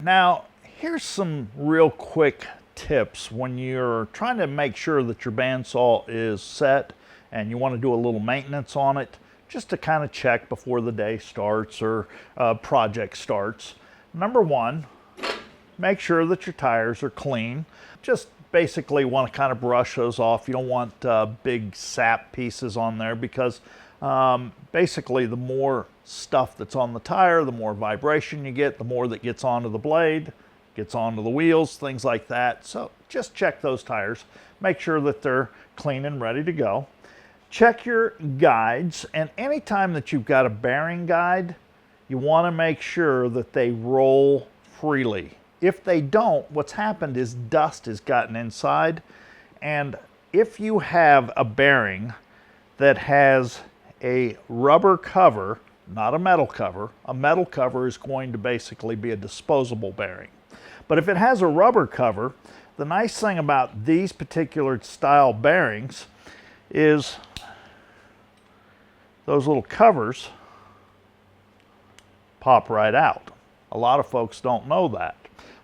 Now, here's some real quick tips when you're trying to make sure that your bandsaw is set and you want to do a little maintenance on it, just to kind of check before the day starts or project starts. Number one, make sure that your tires are clean. Just basically want to kind of brush those off. You don't want big sap pieces on there because basically the more stuff that's on the tire, the more vibration you get, the more that gets onto the blade, gets onto the wheels, things like that. So just check those tires. Make sure that they're clean and ready to go. Check your guides, and anytime that you've got a bearing guide, you want to make sure that they roll freely. If they don't, what's happened is dust has gotten inside, and if you have a bearing that has a rubber cover, not a metal cover is going to basically be a disposable bearing. But if it has a rubber cover, the nice thing about these particular style bearings is those little covers pop right out. A lot of folks don't know that.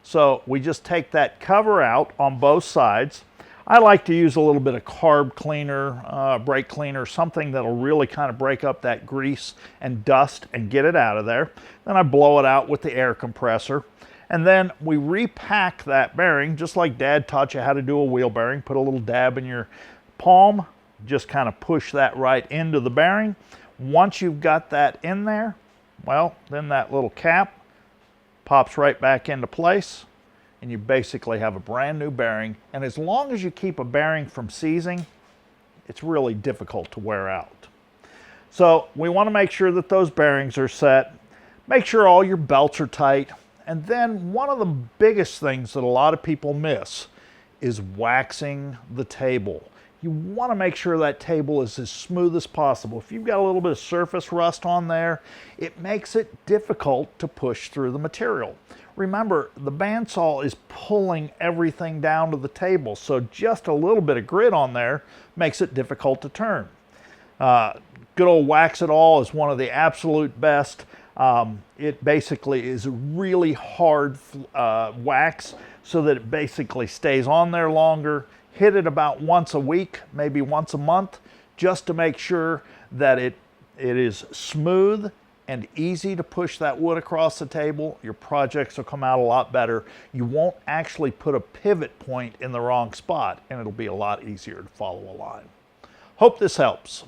So we just take that cover out on both sides. I like to use a little bit of carb cleaner, brake cleaner, something that'll really kind of break up that grease and dust and get it out of there. Then I blow it out with the air compressor. And then we repack that bearing, just like Dad taught you how to do a wheel bearing. Put a little dab in your palm, just kind of push that right into the bearing. Once you've got that in there, well, then that little cap pops right back into place, and you basically have a brand new bearing. And as long as you keep a bearing from seizing, it's really difficult to wear out. So we want to make sure that those bearings are set. Make sure all your belts are tight. And then one of the biggest things that a lot of people miss is waxing the table. You want to make sure that table is as smooth as possible. If you've got a little bit of surface rust on there, it makes it difficult to push through the material. Remember, the bandsaw is pulling everything down to the table, so just a little bit of grit on there makes it difficult to turn. Good old Wax It All is one of the absolute best. It basically is a really hard wax so that it basically stays on there longer. Hit it about once a week, maybe once a month, just to make sure that it is smooth and easy to push that wood across the table. Your projects will come out a lot better. You won't actually put a pivot point in the wrong spot, and it'll be a lot easier to follow a line. Hope this helps.